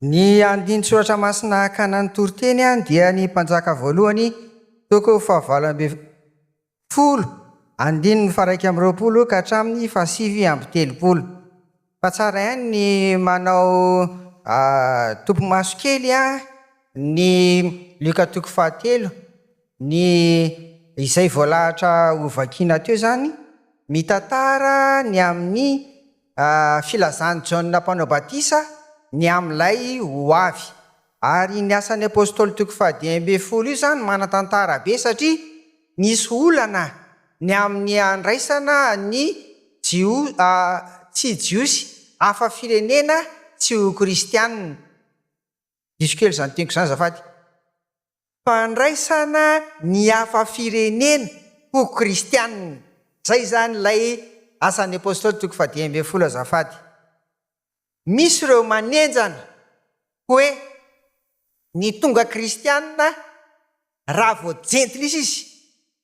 Ny andiny soratra masina kanan'ny Toriteny dia ny mpanjaka voalohany toko 7 andininy 120 ka hatramin'ny 730. Fa tsara ihany ny manao tompo-maso kely ny Luka toko 7 ny izay voalahatra ho vakiana teo zany mitantara ny amin'ny filazany Jaona mpanao batisa ny am'ilay ho avy, ary ny asan'ny apôstôly toko 10 io zany manatantara be satria nisy olana ny amin'ny andraisana ny tsy jiosy hafa firenena tsy ho kristianina. Diso kely zany teniko zany zafady. Fandraisana ny hafa firenena ho kristianina, zay zany lay asan'ny apôstôly toko 10 azafady. Misy ireo manenjana hoe ny tonga kristianina raha vao jentilisa izy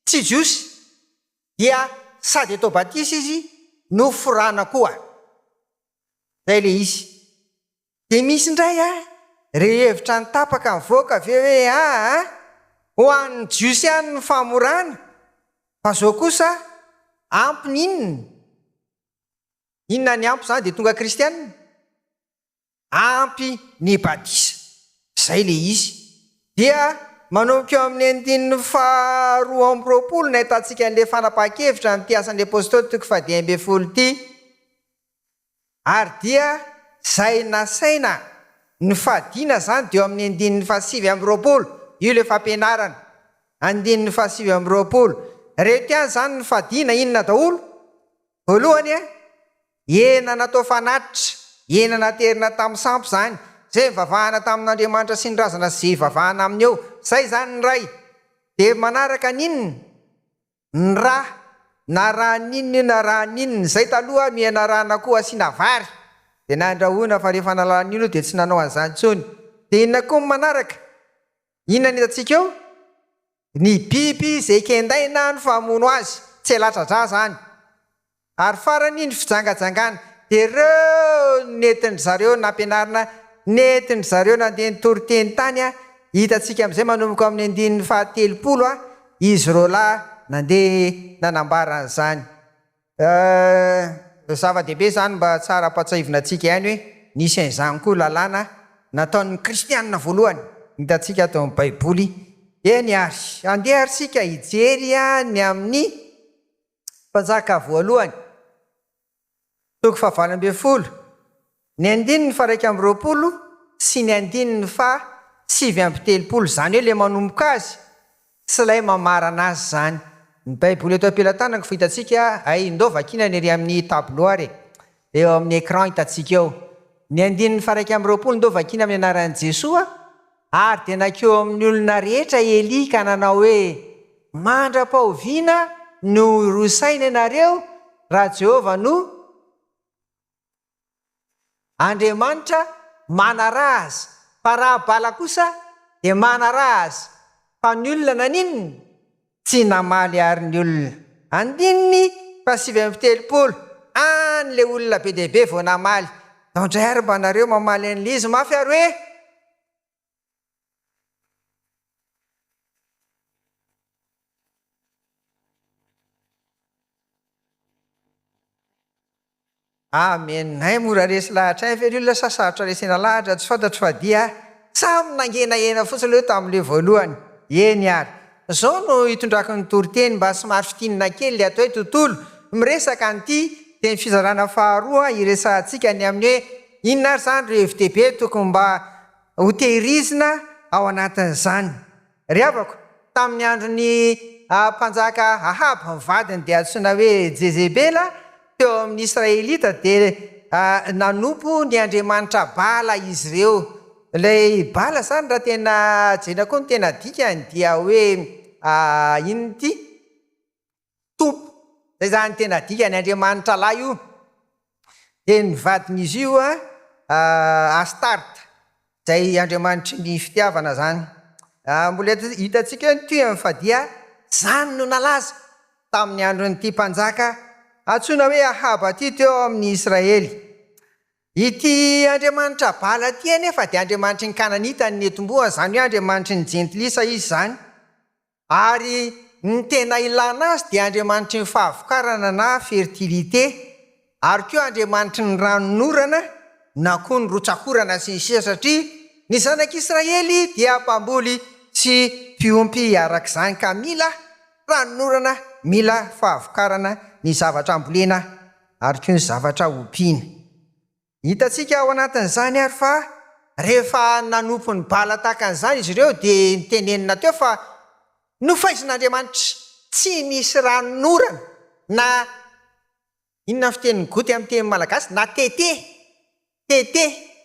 tsy jiosy dia sady atao batisa izy no forana koa. Zay le izy. De misy indray rehevitra ny tapaka mivoaka avy hoe ho an'ny jiosy ihany ny famorana, fa zao kosa ampy inona ny ampy zany de tonga kristianina? Ampy ny batisa. Zay le izy. Dia manomboka eo amin'ny andininy 220 na hitantsika an'le fanapahan-kevitra ny asan'ny apôstôly toko 10 ty. Ary dia zay nasaina ny fahadiana zany de eo amin'ny andininy 720. Io le fampianarana. Andininy 720. Reheto ihany zany ny fahadiana inona daholo? Voalohany hena natao fanatitra, hena naterina tamin'ny sampy zany, zay vavahana tamin'Andriamanitra sy ny razana sy vavahana aminy eo. Zay zany ny ray. De manaraka ninona? Ny raha, na raha ninona na raha ninona. Zay taloha no ianarana koa asiana vary. De nandrahoana fa rehefa nalan'ino de tsy nanao an'izany tsony. De inona koa manaraka? Inona ny hitantsika eo? Ny biby zay kendaina no famono azy, tsy elatratra zany. Ary farany ny fijangajangana. De reo netiny zareo nampianarina, netiny zareo nandeha ny Toriteny tany hitantsika am'izay manomboka amin'ny andininy 30 izy reo lahy nandeha nanambara an'izany. Zava-dehibe zany mba tsara ampatsahivina antsika ihany hoe nisy an'izany koa lalàna nataon'ny kristianina voalohany, hitantsika atao amin'ny baiboly. Eny ary andeha arsika hijery ny amin'ny mpanjaka voalohany toko 20, ny andininy 120 sy ny andininy 730. Zany hoe le manomboka azy sy lay mamarana azy zany. Ny baiboly eto am-pelantanako fahitatsika indao vakina ny ery amin'ny tableau ary eo amin'ny écran hitantsika eo. Ny andininy 120 ndao vakina amin'ny anaran'i Jesoa, ary de nakeo amin'ny olona rehetra Eli ka nanao hoe mandra-pahoviana no rosaina ianareo raha Jehova no Andriamanitra manara azy, fa raha bala kosa de manara azy. Fa ny olona naninona? Tsy namaly ary ny olona. Andininy 730 le olona be dehibe vao namaly. Taondray ary mba nareo mamaly an'le izy mafy ary hoe amen. Hay mora resy lahatra ay ve olona sasarotra resena lahatra tsy fantatro fa dia samy nangenahena fotsiny leo tamin'le voalohany. Eny ary. Zao no hitondrako ny Toriteny mba somary fitinina kely le atao hoe tontolo miresaka an'ity de ny fizarana faharoa iresahantsika ny amin'ny hoe inona ary zany reo hevi-dehibe tokony mba ho tehirizina ao anatin'izany. Riavako tamin'ny andron'ny mpanjaka Ahaba ny vadiny de antsoina hoe Jezebela teo amin'ny Israelita de nanompo ny Andriamanitra bala izy ireo. Ilay bala zany raha tena jena koa ny tena dikany dia hoe ino ty? Tompo. Zay zany tena dikany Andriamanitra lahy io. De ny vadin'izy io Astarta, zay Andriamanitry ny fitiavana zany. Mbola hitantsika ny ty fa dia zany no nalaza tamin'ny andron'ity mpanjaka antsoina hoe Ahaba ty teo amin'ny Israely. ity Andriamanitra bala ty nefa dia Andriamanitry ny Kananita ny netomboa, zany hoe Andriamanitry ny jentilisa izy zany. Ary ny tena ilana azy dia Andriamanitry ny fahavokarana na fertilité, ary koa Andriamanitry ny ranonorana na koa ny rotsakorana sy ny sisa, satria ny zanak'Israely dia mpamboly sy mpiompy arak'izany ka mila ranonorana, mila fahavokarana ny zavatra ambolena ary koa ny zavatra ompiana. Hitantsika ao anatin'izany ary fa rehefa nanompo ny bala tahaka an'izany izy ireo dia nitenenina teo fa nofaizin'Andriamanitra tsy misy ranonorana na inona fiteniny goty amin'ny teny malagasy na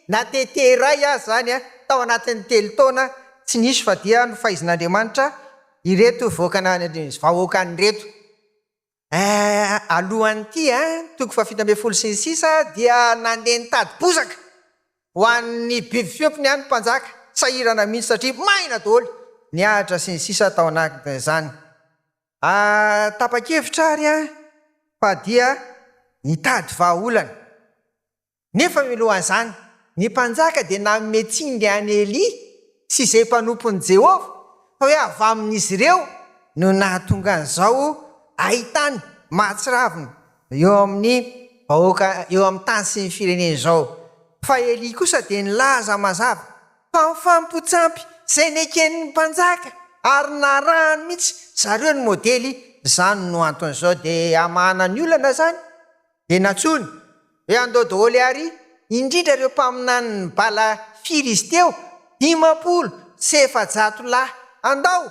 na tete ray azy zany tao anatin'ny telo taona tsy nisy fa dia nofaizin'Andriamanitra ireto vahoakany reto. Alohan'ity toko fa-17 sy ny sisa dia nandeha nitady bozaka ho an'ny biby fiompiny any mpanjaka, sahirana mihitsy satria maina daholo niahatra sy ny sisa tao anatin'izany. Tapa-kevitra ary fa dia nitady vahaolana, nefa milohan'izany ny mpanjaka dia nametsingy any Eli sy izay mpanompon'i Jehova fa hoe avy amin'izy ireo no nahatonga an'izao ahitany mahatsiravina eo amin'ny vahoaka, eo amin'ny tany sy ny firenena izao. Fa Eli kosa dia nilaza mazava fa mifampotsampy izay neken'ny mpanjaka ary narahany mihitsy zareo ny modely. Zany no anton'izao dia amahana ny olana zany dia natsony hoe andao daholo ary indrindra ireo mpaminany ny bala firy izy teo 500 lahy andao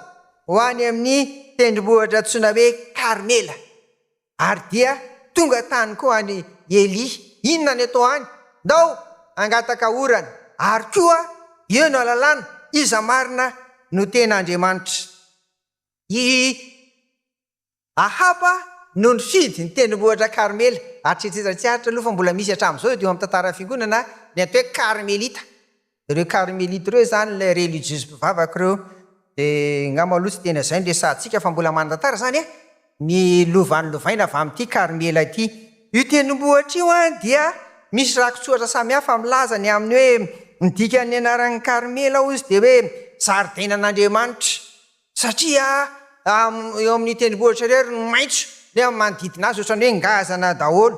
ho any amin'ny tendrombohitra antsoina hoe Karmela. Ary dia tonga tany koa any Eli, inona ny atao any? Ndao angataka orana, ary koa eo no alalana iza marina no ten'Andriamanitra. Ahaba no nifidy ny tendrombohitra Karmela, atritsitra aloha fa mbola misy hatramin'izao eo amin'ny tantara fiangonana ny atao hoe Karmelita. Ireo Karmelita ireo zany le religieuse mpivavaka ireo. Dia ngamba aloha tsy tena izay no resantsika fa mbola manatantara zany ny lovan'ny lovaina avy amin'ity Karmela ity. Io tendrombohitra io dia misy rakotsoatra samihafa milaza ny amin'ny hoe midika ny anaran'ny Karmela ozy dia hoe zaridainan'Andriamanitra, satria eo amin'ny tendrombohitra ireo no maitso le manodidina azy ohatrany hoe ngazana daholo.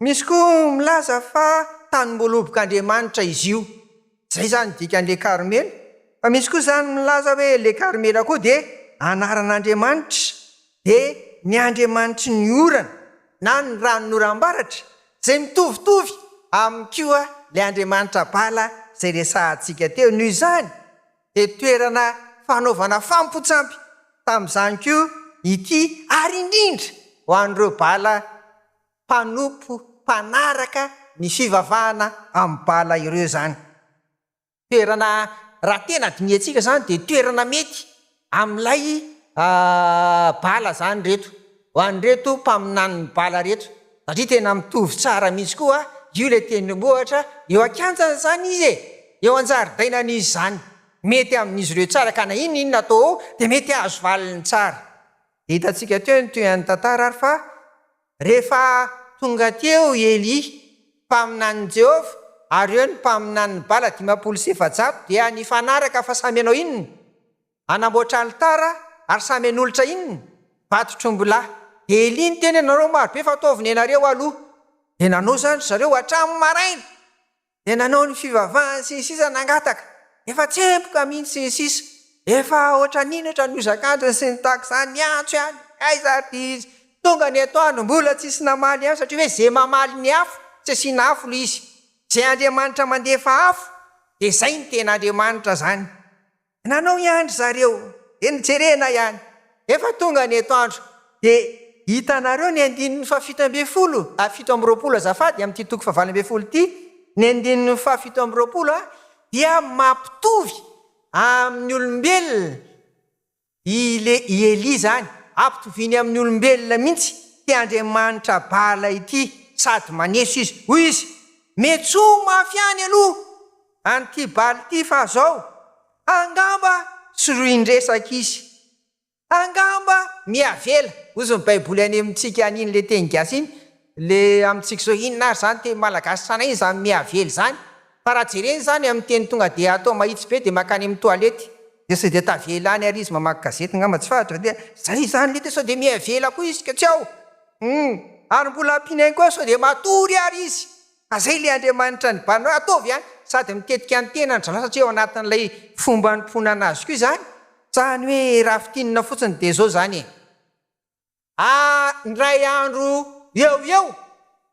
Misy koa milaza fa tany-mboalobok'Andriamanitra izy io, zay zany dika an'le Karmela. Fa misy koa zany milaza hoe le Karmela koa dia anaran'Andriamanitra, dia ny Andriamanitry ny orana na ny ranonoram-baratra zay mitovitovy amin'ny koa le Andriamanitra bala zay resahantsika teo. Noho izany dia toerana fanaovana fampotsampy tamin'izany koa ity, ary indrindra ho an'ireo bala mpanompo mpanaraka ny fivavahana amin'ny bala ireo zany. Toerana raha tena diniantsika zany dia toerana mety amin'ilay bala zany reto, ho an'reto mpaminany bala reto, satria tena mitovy tsara mihitsy koa io le tendrombohitra eo akanjany zany izy eo an-jaridainan'izy zany, mety amin'izy ireo tsara ka na inona atao dia mety azo valiny tsara. Hitantsika teo ny toean'ny tantara ary fa rehefa tonga teo Eli mpaminany Jehova ary eo ny mpaminany bala 500 dia nifanaraka fa samy anao inona? Anamboatra alitara ary samy an'olotra inona? Vato-trombola. Dia Eli ny teny nanao marobe fa ataoviny ianareo aloha. Dia nanao zany zareo hatramin'ny maraina, dia nanao ny fivavahany sy ny sisa nangataka, efa tsempoka mihitsy sy ny sisa, efa ohatra nino ohatra ny ozakandriny sy ny tahaka izany miantso ihany. Aiza ry izy tonga ny atoandro mbola tsisy namaly ihany, satria hoe zay mamaly ny afo tsy asiana afo lo izy, zay Andriamanitra mandefa afo dia zay ny tena Andriamanitra zany. Nanao ihany zareo dia nijerena ihany, efa tonga ny atoandro. Dia hitanareo ny 17 azafady amin'ity toko fa-20 ity, ny 17 dia mampitovy amin'ny olombelona i Eli zany, ampitoviany amin'ny olombelona mihitsy ty Andriamanitra bala ity, sady maneso izy. Hoy izy, metso mafy any aloha an'ity bala ity fa zao angamba soroindresaka izy, angamba miavela. Ozy ny baiboly any amintsika an'iny le teny gasy iny, le amintsika zao inona ary zany te malagasy sana iny zany miavely zany fa raha jereny zany amin'ny teny tonga de atao mahitsy be de makany amin'ny toalety de sy de tavela any ary izy mamaky gazety ngamba tsy fahatra de zay zany le te sao de miavela koa izy ka tsy ao ary mbola ampinainy koa sao de matory ary izy azay le Andriamanitra ny banao ataovy any sady mitetika ny tena ny zala satria ao anatin'ilay fomba nympona anazy koa zany zany hoe raha fitinina fotsiny de zao zany ndray andro eo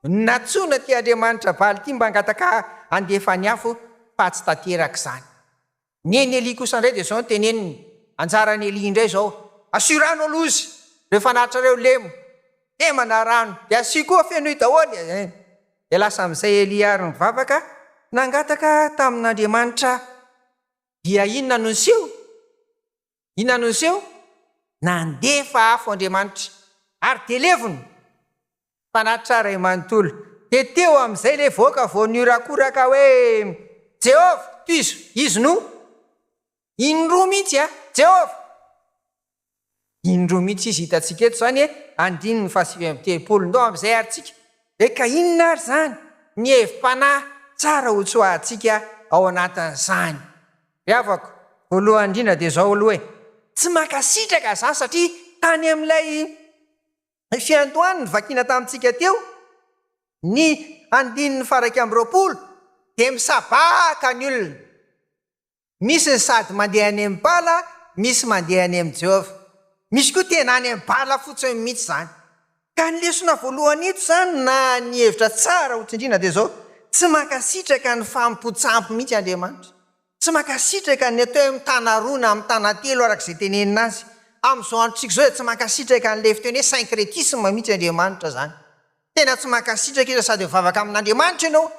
natsona ty Andriamanitra baly ty mba angataka andefa ny afo fa tsy tateraka zany neny Eli kosa indray de zao teneniny anjarany Eli indray zao asirano alozy rehefa natrareo lemo temana rano de asi koa fenoy daholy de lasa am'izay Eli ary mivavaka nangataka tamin'Andriamanitra dia inona no seho nandefa afo Andriamanitra ary de levony fanatrara manontolo de teo am'izay le voaka voanio rakoraka hoe Jehova to izy no indro mihitsy Jehova indro mihitsy izy hitatsika eto zany andiny ny fahasivy-telopolo ndao am'izay arytsika de ka inona ary zany ny hevi-panahy tsara ho tsoahantsika ao anatin'izany riavako voalohany indrindra de zao aloha tsy makasitraka zany satria tany amin'ilay fiandohany ny vakina tamintsika teo ny andininy faraky amby 20 de misabaka ny olona misy ny sady mandeha any amin'ny bala misy mandeha any amin'ny Jehova misy koa tena any amin'ny bala fotsiny mihitsy zany ka ny lesona voalohany eto zany na ny hevitra tsara ho tsindrina de zao tsy makasitraka ny fampotsampy mihitsy Andriamanitra tsy makasitraka ny atao amin'ny tana roa na amin'ny tana telo arak'izay tenenina azy am'izao androtsika zao tsy makasitraka ny lefiteny hoe syncrétisme mihitsy Andriamanitra zany tena tsy makasitraka izy sady mivavaka amin'Andriamanitra ianao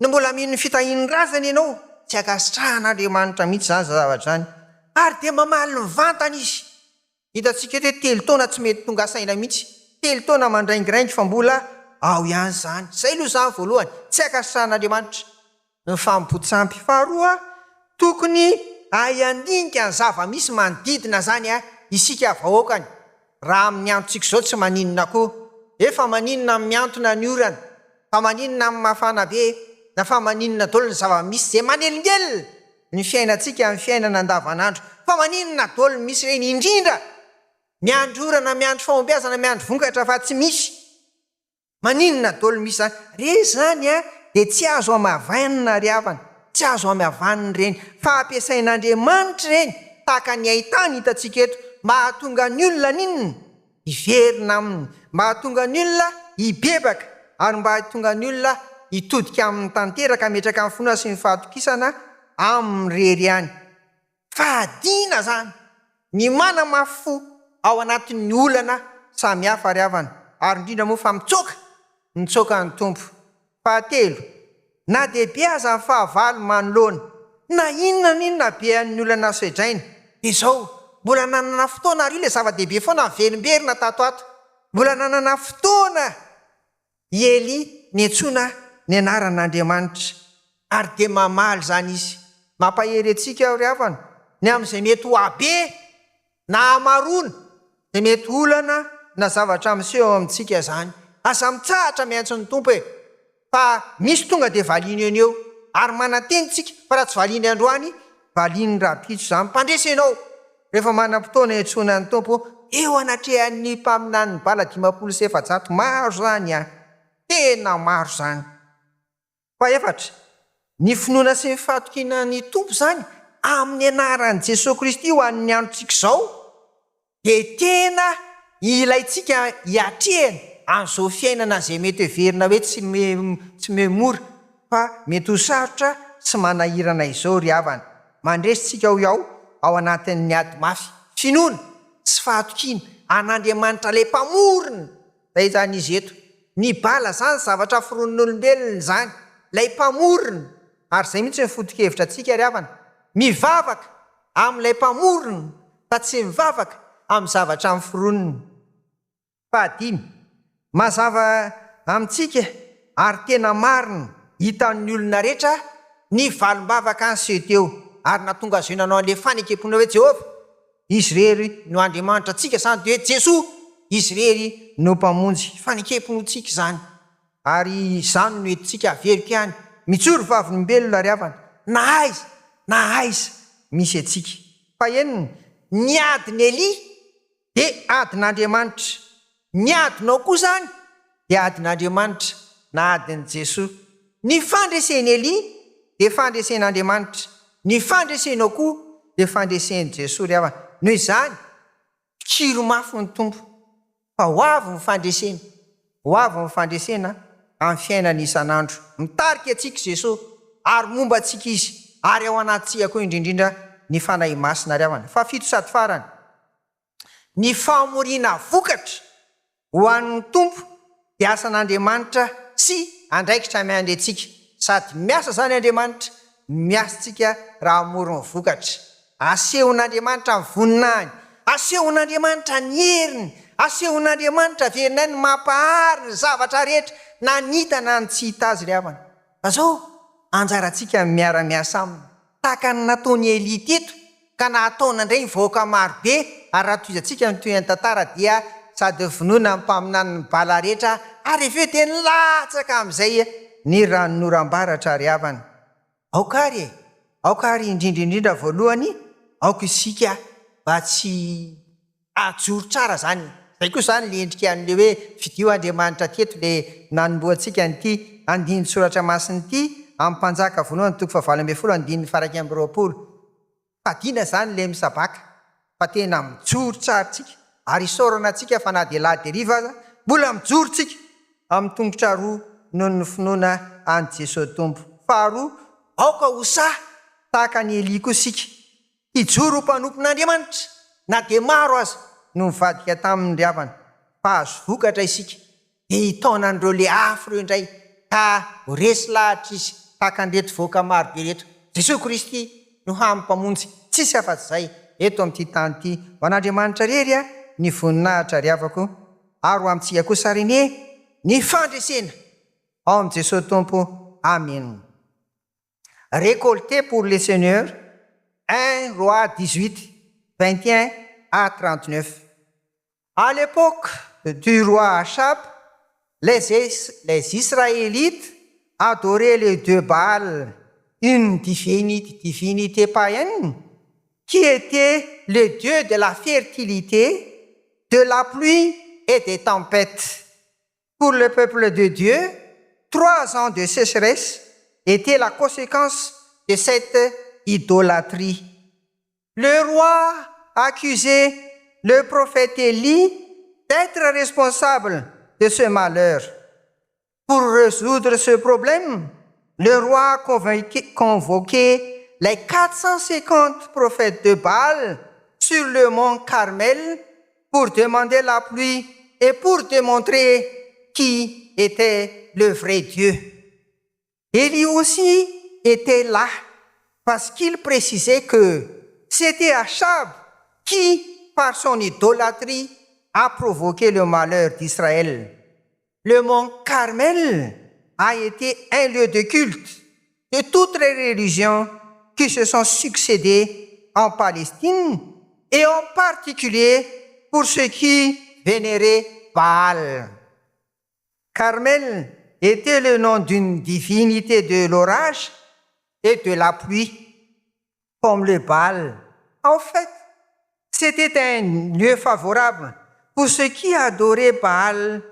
no mbola mino ny fitahin'ny razana ianao tsy akasitrahan'Andriamanitra mihitsy zany zavatra zany ary de mamaly ny vantana izy hitatsika hoe 3 taona tsy mety tonga saina mihitsy 3 taona mandraingirangy fa mbola ao ihany zany zay aloha zany voalohany tsy akasitrahan'Andriamanitra ny fampotsampy faharoa tokony ayandinika ny zava-misy manodidina zany isika vahoakany raha amin'ny antotsika zao tsy maninona koa efa maninona amin'ny antona ny orana fa maninona amin'ny mafana be na fa maninona dolo ny zava-misy zay manelingelina ny fiainantsika amin'ny fiainana andavanandro fa maninona dolo misy reny indrindra miandro orana miandro fahombiazana miandro vokatra fa tsy misy maninona dolo misy zany re zany de tsy azo amavainina ry havana tsy azo amavaniny reny fa ampiasain'Andriamanitra reny tahaka ny ahitany hitatsika eto mahatonga ny olona ninona iverina aminy mahatonga ny olona ibebaka ary mba hatonga ny olona hitodika amin'ny tanteraka metraka amin'ny finoana sy ny fahatokisana amin'ny rery any fahadina zany ny mana mafo ao anatin'ny olana samy hafa ry havana ary indrindra moa fa mitsoka ny tompo fahatelo na de be aza ny fahavalo manoloana na inona be an'ny olana soedraina de zao mbola nanana fotoana ary le zava-dehibe foana miverimberina tato ato mbola nanana fotoana Eli niantsona ny anaran'Andriamanitra ary de mamaly zany izy mampahery antsika ao ry havana ny amin'izay mety ho abe na amarona de mety olana na zavatra miseho amintsika zany aza mitsahatra miantso ny tompo fa misy tonga de valiny eny eo ary manatenitsika fa raha tsy valiny androany valiny rapitso zany mpandresa ianao rehefa manam-potoana iantsona ny tompo eo anatrehan'ny mpaminan'ny bala 500 maro zany tena maro zany fa efatra ny finoana sy ny fahatokina ny tompo zany amin'ny anaran'i Jesosy Kristy ho an'ny androtsika zao de tena ilaitsika hiatrehana an'izao fiainana zay mety heverina hoe tsy memora fa mety ho sarotra sy manahirana izao ry havana mandresitsika ao anatin'ny ady mafy finoana sy fahatokina an'Andriamanitra le mpamorona zay zany izy eto ny bala zany zavatra fironon'olombelona zany lay mpamorona ary zay mihitsy ny foto-kevitra atsika ry havana mivavaka amin'ilay mpamorona fa tsy mivavaka amin'ny zavatra amin'ny fironona fahadimy mazava amintsika ary tena marina hitan'ny olona rehetra ny valim-bavaka an'seho teo ary natonga azo nanao an'le fanekempona hoe Jehova izy rery no Andriamanitra atsika zany de hoe Jesoa izy rery no mpamonjy fanekempono tsika zany Ary izany no entintsika averika ihany. Mitsoro vavolombelona ry havana. Na aiza misy atsika. Fa enony, ny adiny Elia dia adin'Andriamanitra. Ny adinao koa zany dia adin'Andriamanitra na adin'i Jesosy. Ny fandreseny Elia dia fandresen'Andriamanitra. Ny fandresenao koa dia fandresen'i Jesosy ry havana. Noho izany, kiro mafy ny tompo. Fa ho avy ny fandresena. Ho avy ny fandresena amin'ny fiainana isan'andro. Mitarika antsika Jesosy ary momba antsika izy. Ary ao anatintsika koa indrindrindra ny fanahy masina ry havana. Fa fito sady farany. Ny famoriana vokatra ho an'ny tompo dia asan'Andriamanitra sy andraikitra miandry antsika. Sady miasa zany Andriamanitra, miasa tsika raha amorony vokatra. Asehon'Andriamanitra ny voninahiny, asehon'Andriamanitra ny heriny, asehon'Andriamanitra verina ny mampahary ny zavatra rehetra na nita na ny tsy hita azy ry havana. Fa zao anjarantsika miara-miasa aminy. Tahaka ny nataony Elia teto, ka nataona indray ny vahoaka marobe, ary raha toizantsika ny toy ny tantara dia sady vonoina ny mpaminany ny bala rehetra, ary aveo dia nilatsaka amin'izay ny ranon'oram-baratra ry havana. Aokary indrindrindrindra voalohany, aoka isika mba tsy ajoro tsara zany. Zay koa zany le endrika an'le hoe fidio Andriamanitra teto le nanomboantsika nyity andiny soratra masiny ity amin'ny mpanjaka voalohany 7:20. Fadina zany le misabaka, fa tena mijoro tsara tsika, ary isorana tsika fa na dia lahy deriva aza, mbola mijoro tsika amin'ny tongotra roa noho ny finoana an'i Jesosy tompo. Faharoa, aoka hosahy tahaka ny Elia koa sika, hijoro ho mpanompon'Andriamanitra, na dia maro aza no mivadika taminy ry havana. Fa azo vokatra isika, dia hitaona an'ireo le afo ireo indray, ka ho resy lahatra izy tahaka an'ireto vahoaka maro be reto. Jesosy Kristy no hampamonjy, tsisy afa-tsy izay eto amin'ity tany ity. Ho an'Andriamanitra rery ny voninahitra ry havako, ary ho amintsika koa sarene ny fandresena ao amin'i Jesosy tompo. Amen. Récolté pour le Seigneur, 1 Roi 18, 21 à 39. À l'époque du roi Achab, les Israélites adoraient les deux Baals, une divinité païenne qui était le dieu de la fertilité, de la pluie et des tempêtes. Pour le peuple de Dieu, 3 ans de sécheresse était la conséquence de cette idolâtrie. Le roi accusait le prophète Élie d'être responsable de ce malheur. Pour résoudre ce problème, le roi convoquait les 450 prophètes de Baal sur le mont Carmel pour demander la pluie et pour démontrer qui était le vrai Dieu. Élie aussi était là parce qu'il précisait que c'était Achab qui, par son idolâtrie, a provoqué le malheur d'Israël. Le mont Carmel a été un lieu de culte de toutes les religions qui se sont succédées en Palestine, et en particulier pour ceux qui vénéraient Baal. Carmel était le nom d'une divinité de l'orage et de la pluie, comme le Baal. En fait, c'était un lieu favorable pour ceux qui adoraient Baal.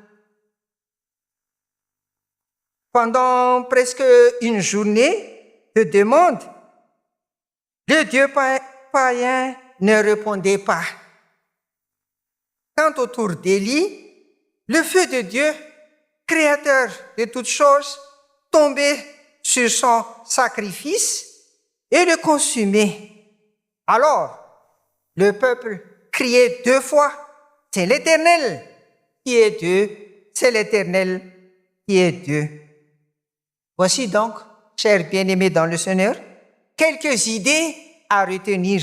Pendant presque une journée de demande, le dieu païen ne répondait pas. Quant autour d'Élie, le feu de Dieu, créateur de toutes choses, tombait sur son sacrifice et le consumait. Alors, le peuple criait 2 fois, « C'est l'Éternel qui est Dieu, c'est l'Éternel qui est Dieu. » Voici donc, chers bien-aimés dans le Seigneur, quelques idées à retenir.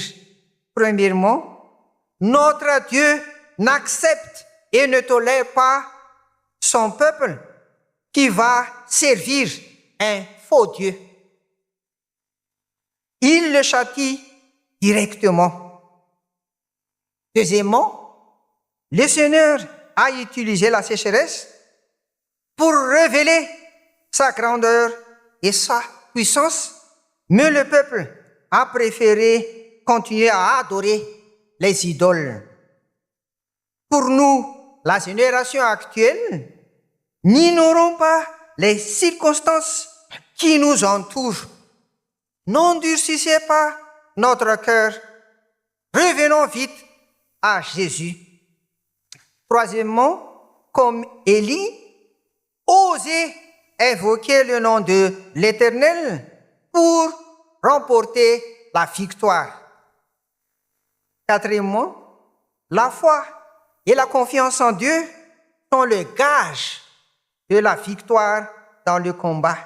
Premièrement, notre Dieu n'accepte et ne tolère pas son peuple qui va servir un faux Dieu. Il le châtie directement. Deuxièmement, le Seigneur a utilisé la sécheresse pour révéler sa grandeur et sa puissance, mais le peuple a préféré continuer à adorer les idoles. Pour nous, la génération actuelle, n'ignorons pas les circonstances qui nous entourent. N'endurcissez pas notre cœur. Revenons vite à Jésus. Troisièmement, comme Élie, osez invoquer le nom de l'Éternel pour remporter la victoire. Quatrièmement, la foi et la confiance en Dieu sont le gage de la victoire dans le combat.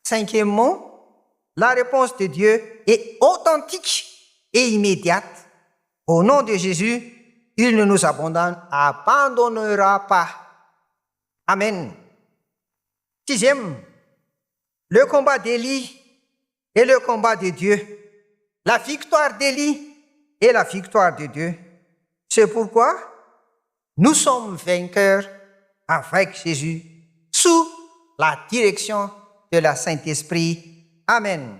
Cinquièmement, la réponse de Dieu est authentique et immédiate. Au nom de Jésus, il ne nous abandonnera pas. Amen. Sixième, le combat d'Élie et le combat de Dieu. La victoire d'Élie et la victoire de Dieu. C'est pourquoi nous sommes vainqueurs avec Jésus sous la direction de la Saint-Esprit. Amen.